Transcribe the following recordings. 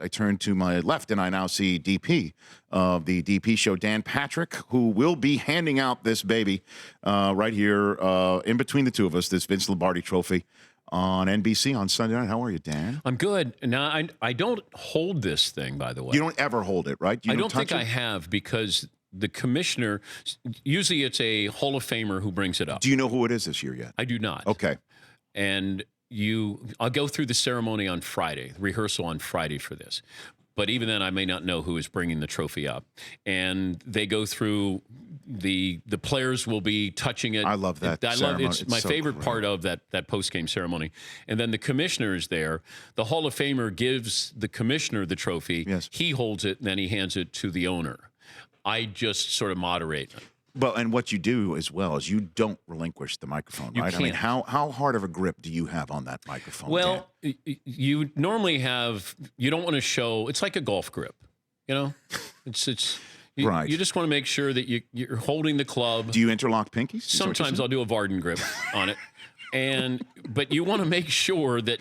I turn to my left, and I now see DP of the DP show, Dan Patrick, who will be handing out this baby right here in between the two of us, this Vince Lombardi Trophy on NBC on Sunday night. How are you, Dan? I'm good. Now, I don't hold this thing, by the way. You don't ever hold it, right? You I don't touch think I have, because the commissioner, usually it's a Hall of Famer who brings it up. Do you know who it is this year yet? I do not. Okay. And I'll go through the ceremony on Friday, rehearsal on Friday for this. But even then, I may not know who is bringing the trophy up. And they go through, the players will be touching it. I love that ceremony. It's my so favorite great. part of that post-game ceremony. And then the commissioner is there. The Hall of Famer gives the commissioner the trophy. Yes. He holds it, and then he hands it to the owner. I just sort of moderate. Well, and what you do as well is you don't relinquish the microphone, right? Can't. I mean, how hard of a grip do you have on that microphone? Well, Dan? you normally have, you don't want to show, it's like a golf grip, you know? Right. You just want to make sure that you're holding the club. Do you interlock pinkies? Sometimes I'll do a Varden grip on it. But you want to make sure that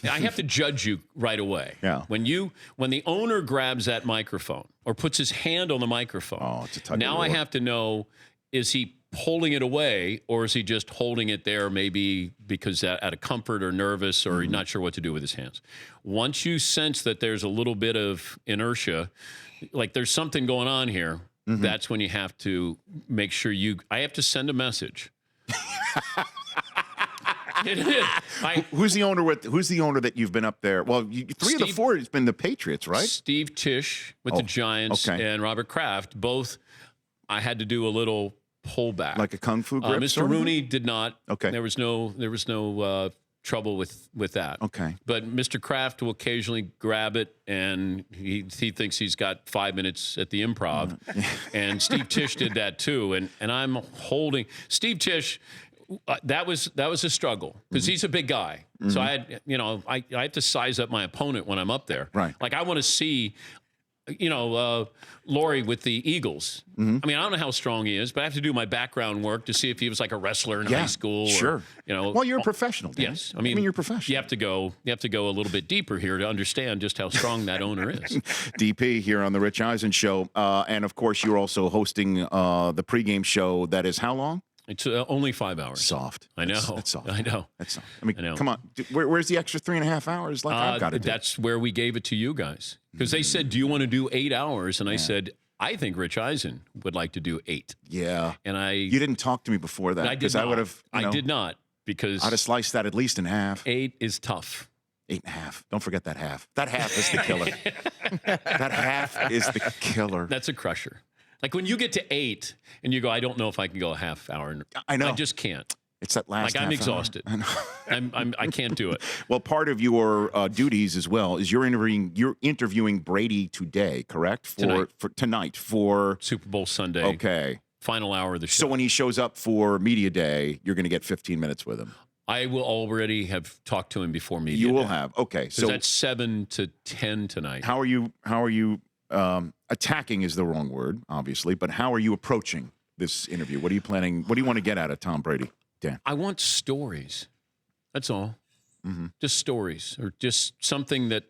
I have to judge you right away. Yeah. When the owner grabs that microphone or puts his hand on the microphone, it's a tug of now war. I have to know, is he pulling it away, or is he just holding it there maybe because out of comfort or nervous or not sure what to do with his hands? Once you sense that there's a little bit of inertia, like there's something going on here, that's when you have to make sure I have to send a message. It is. Who's the owner that you've been up there? Well, three of the four has been the Patriots, right? Steve Tisch with the Giants and Robert Kraft. Both, I had to do a little pullback, like a kung fu grip. Mr. Rooney did not. Okay. There was no trouble with that. Okay. But Mr. Kraft will occasionally grab it, and he thinks he's got 5 minutes at the Improv, and Steve Tisch did that too. And I'm holding Steve Tisch. That was a struggle because he's a big guy. So I had, I have to size up my opponent when I'm up there. Right. Like I want to see, Laurie with the Eagles. I mean, I don't know how strong he is, but I have to do my background work to see if he was like a wrestler in high school. Sure. Or, well, you're a professional, Dan. Yes. I mean, you're a professional. You have to go a little bit deeper here to understand just how strong that owner is. DP here on the Rich Eisen Show. And of course, you're also hosting the pregame show that is how long? It's only 5 hours. Soft. I know. That's soft. I know. That's soft. I mean, I know. come on. Where's the extra 3.5 hours? Like I've got to do. That's where we gave it to you guys. Because they said, do you want to do 8 hours? And I said, I think Rich Eisen would like to do 8. Yeah. And you didn't talk to me before that. I did not. I would have. I did not, because I'd have sliced that at least in half. 8 is tough. 8.5. Don't forget that half. That half is the killer. That half is the killer. That's a crusher. Like when you get to 8 and you go, I don't know if I can go a half hour. I know. I just can't. It's that last. Like I'm half exhausted. Hour. I know. I can't do it. Well, part of your duties as well is you're interviewing Brady today, correct? For tonight for Super Bowl Sunday. Okay. Final hour of the show. So when he shows up for media day, you're going to get 15 minutes with him. I will already have talked to him before media. You will day. have. Okay. So that's 7 to 10 tonight. How are you? Attacking is the wrong word, obviously, but how are you approaching this interview? What are you planning? What do you want to get out of Tom Brady, Dan? I want stories. That's all. Just stories, or just something that,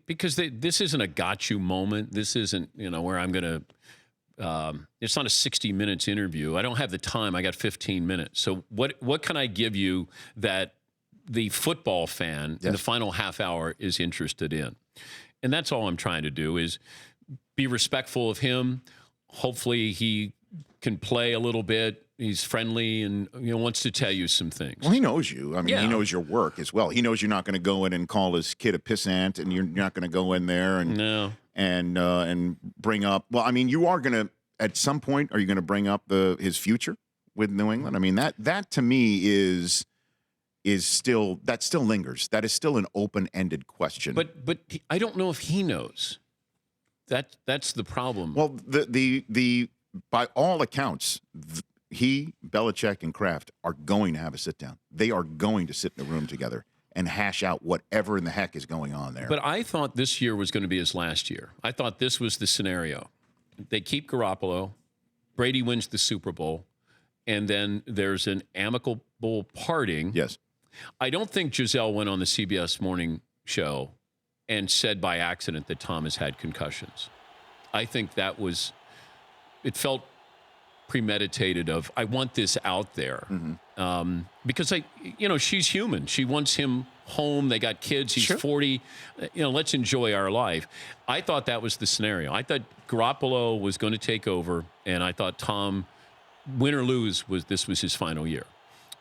because this isn't a got you moment. This isn't, where I'm going to, it's not a 60 minutes interview. I don't have the time. I got 15 minutes. So what can I give you that the football fan in the final half hour is interested in? And that's all I'm trying to do, is be respectful of him. Hopefully he can play a little bit. He's friendly and wants to tell you some things. Well, he knows you. I mean, he knows your work as well. He knows you're not going to go in and call his kid a pissant, and you're not going to go in there and bring up. Well, I mean, you are going to, at some point, are you going to bring up his future with New England? I mean, that to me is still lingers. That is still an open-ended question. But I don't know if he knows. That's the problem. Well, the by all accounts, he, Belichick, and Kraft are going to have a sit down. They are going to sit in the room together and hash out whatever in the heck is going on there. But I thought this year was going to be his last year. I thought this was the scenario. They keep Garoppolo, Brady wins the Super Bowl, and then there's an amicable parting. Yes. I don't think Giselle went on the CBS morning show and said by accident that Tom has had concussions. I think it felt premeditated of, I want this out there. Because she's human. She wants him home. They got kids. He's 40. Let's enjoy our life. I thought that was the scenario. I thought Garoppolo was going to take over, and I thought Tom, win or lose, this was his final year.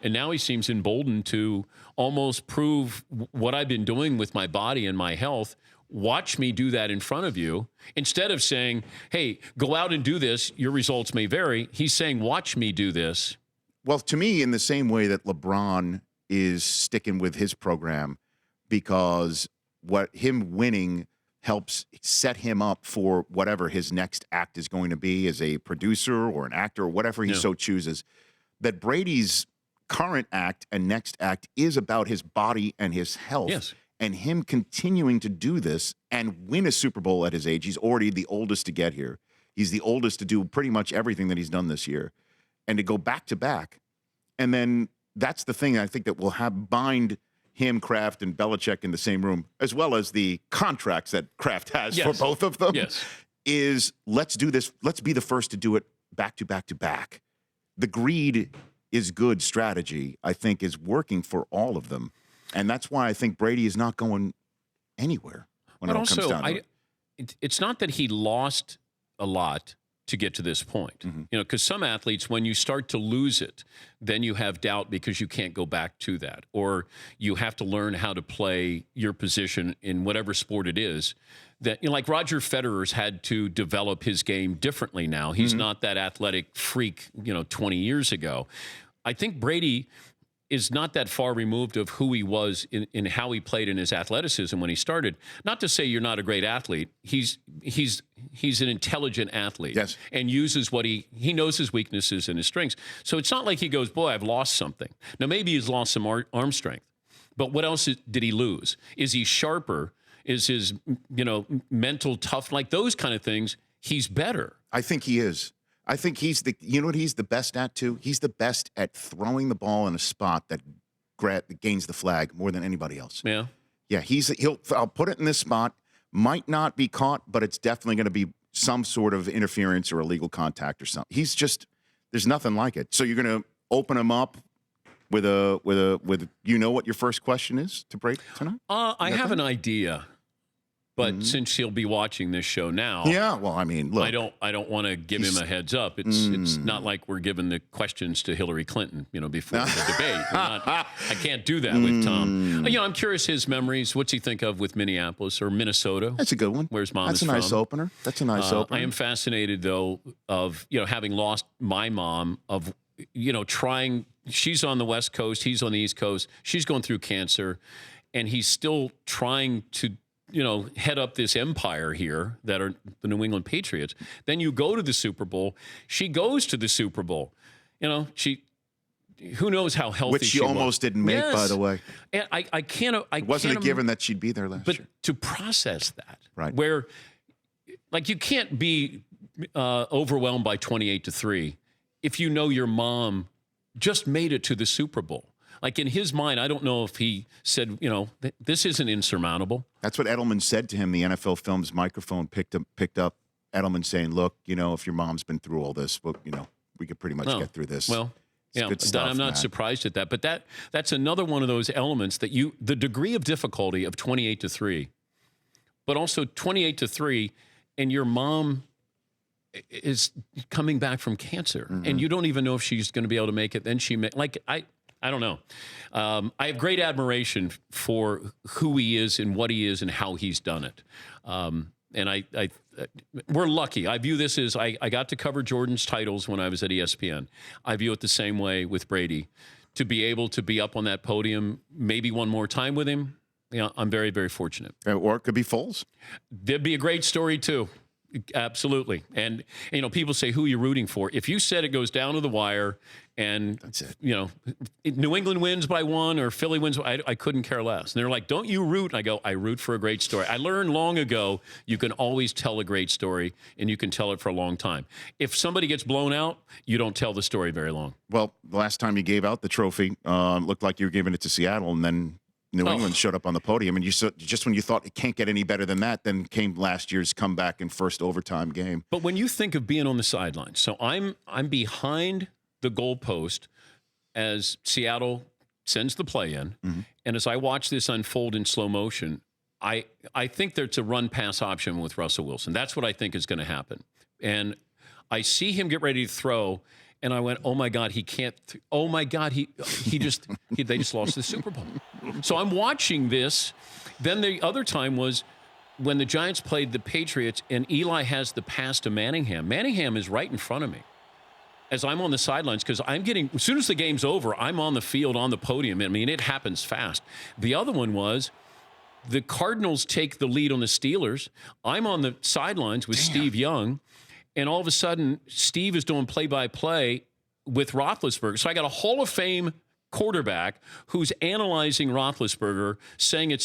And now he seems emboldened to almost prove what I've been doing with my body and my health. Watch me do that in front of you. Instead of saying, hey, go out and do this, your results may vary. He's saying, watch me do this. Well, to me, in the same way that LeBron is sticking with his program, because what him winning helps set him up for whatever his next act is going to be as a producer or an actor or whatever he so chooses, that Brady's current act and next act is about his body and his health. Yes. And him continuing to do this and win a Super Bowl at his age. He's already the oldest to get here. He's the oldest to do pretty much everything that he's done this year. And to go back to back. And then that's the thing I think that will bind him, Kraft, and Belichick in the same room, as well as the contracts that Kraft has for both of them, is let's do this. Let's be the first to do it back to back to back. The greed is good strategy, I think, is working for all of them. And that's why I think Brady is not going anywhere when it all comes down to it. It's not that he lost a lot to get to this point. Because some athletes, when you start to lose it, then you have doubt because you can't go back to that. Or you have to learn how to play your position in whatever sport it is. That, like Roger Federer's had to develop his game differently now. He's not that athletic freak, 20 years ago. I think Brady is not that far removed of who he was in how he played in his athleticism when he started. Not to say you're not a great athlete. He's an intelligent athlete, and uses what he knows his weaknesses and his strengths. So it's not like he goes, boy, I've lost something. Now, maybe he's lost some arm strength, but what else did he lose? Is he sharper? Is his, mental tough, like those kind of things, he's better. I think he is. I think you know what he's the best at too? He's the best at throwing the ball in a spot that gains the flag more than anybody else. Yeah. Yeah, I'll put it in this spot, might not be caught, but it's definitely going to be some sort of interference or illegal contact or something. There's nothing like it. So you're going to open him up with what your first question is to break tonight? I have an idea. But since he'll be watching this show now, well, I mean, look, I don't want to give him a heads up. It's not like we're giving the questions to Hillary Clinton, before the debate. I can't do that with Tom. I'm curious his memories. What's he think of with Minneapolis or Minnesota? That's a good one. Where's mom? That's a nice opener. That's a nice opener. I am fascinated though of having lost my mom of trying. She's on the West Coast. He's on the East Coast. She's going through cancer, and he's still trying to head up this empire here that are the New England Patriots. Then you go to the Super Bowl. She goes to the Super Bowl. Who knows how healthy Which she almost didn't make, by the way. And I can't. It wasn't a given that she'd be there last year. But to process that, right? Where, you can't be overwhelmed by 28-3 if your mom just made it to the Super Bowl. Like in his mind, I don't know if he said, this isn't insurmountable. That's what Edelman said to him. The NFL Films microphone picked up Edelman saying, look, if your mom's been through all this, well, we could pretty much get through this. Well, good stuff, I'm not surprised at that. But that's another one of those elements that the degree of difficulty of 28-3, but also 28-3, and your mom is coming back from cancer, and you don't even know if she's going to be able to make it. Then I don't know. I have great admiration for who he is and what he is and how he's done it. And we're lucky. I view this as I got to cover Jordan's titles when I was at ESPN. I view it the same way with Brady. To be able to be up on that podium maybe one more time with him, I'm very, very fortunate. Or it could be Foles. There'd be a great story, too. Absolutely. And, people say, who are you rooting for? If you said it goes down to the wire and, that's it. New England wins by 1 or Philly wins, I couldn't care less. And they're like, don't you root? And I go, I root for a great story. I learned long ago, you can always tell a great story and you can tell it for a long time. If somebody gets blown out, you don't tell the story very long. Well, the last time you gave out the trophy, looked like you were giving it to Seattle, and then New England showed up on the podium, and just when you thought it can't get any better than that, then came last year's comeback in first overtime game. But when you think of being on the sidelines, so I'm behind the goalpost as Seattle sends the play in, and as I watch this unfold in slow motion, I think there's a run-pass option with Russell Wilson. That's what I think is going to happen. And I see him get ready to throw, and I went, oh, my God, he can't. Oh, my God, they just lost the Super Bowl. So I'm watching this. Then the other time was when the Giants played the Patriots, and Eli has the pass to Manningham. Manningham is right in front of me as I'm on the sidelines, because as soon as the game's over, I'm on the field, on the podium. I mean, it happens fast. The other one was the Cardinals take the lead on the Steelers. I'm on the sidelines with Steve Young, and all of a sudden, Steve is doing play-by-play with Roethlisberger. So I got a Hall of Fame quarterback who's analyzing Roethlisberger, saying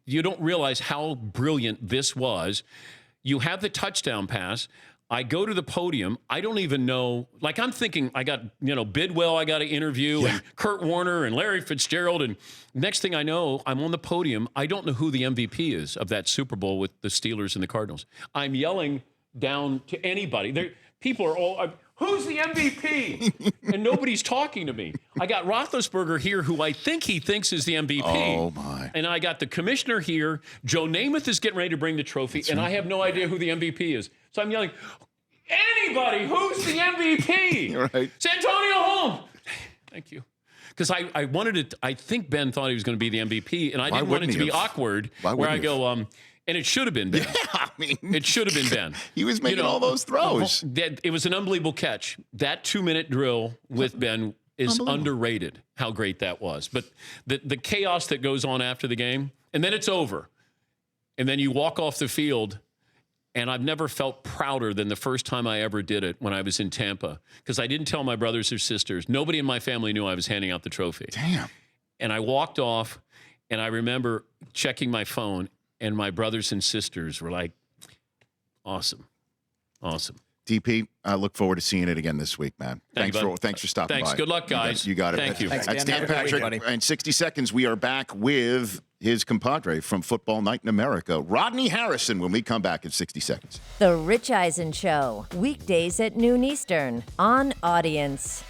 you don't realize how brilliant this was. You have the touchdown pass. I go to the podium. I don't even know. Like, I'm thinking I got, Bidwell I got to interview, and Kurt Warner and Larry Fitzgerald. And next thing I know, I'm on the podium. I don't know who the MVP is of that Super Bowl with the Steelers and the Cardinals. I'm yelling down to anybody. People are all, who's the MVP? And nobody's talking to me. I got Roethlisberger here, who I think he thinks is the MVP. Oh, my. And I got the commissioner here. Joe Namath is getting ready to bring the trophy, and I have no idea who the MVP is. So I'm yelling, anybody, who's the MVP? Right. It's Antonio Holmes. Thank you. Because I wanted it, I think Ben thought he was going to be the MVP, and I didn't want it to be awkward where I go, and it should have been Ben. Yeah, I mean, it should have been Ben. He was making all those throws. It was an unbelievable catch. That 2-minute drill with Ben is underrated, how great that was. But the chaos that goes on after the game, and then it's over. And then you walk off the field, and I've never felt prouder than the first time I ever did it when I was in Tampa, because I didn't tell my brothers or sisters. Nobody in my family knew I was handing out the trophy. Damn. And I walked off, and I remember checking my phone, and my brothers and sisters were like, awesome. Awesome. DP, I look forward to seeing it again this week, man. Thanks for stopping by. Thanks. Good luck, guys. You got it. Thank you. Thanks, That's Dan. Dan Patrick. In 60 seconds, we are back with his compadre from Football Night in America, Rodney Harrison, when we come back in 60 seconds. The Rich Eisen Show, weekdays at noon Eastern on Audience.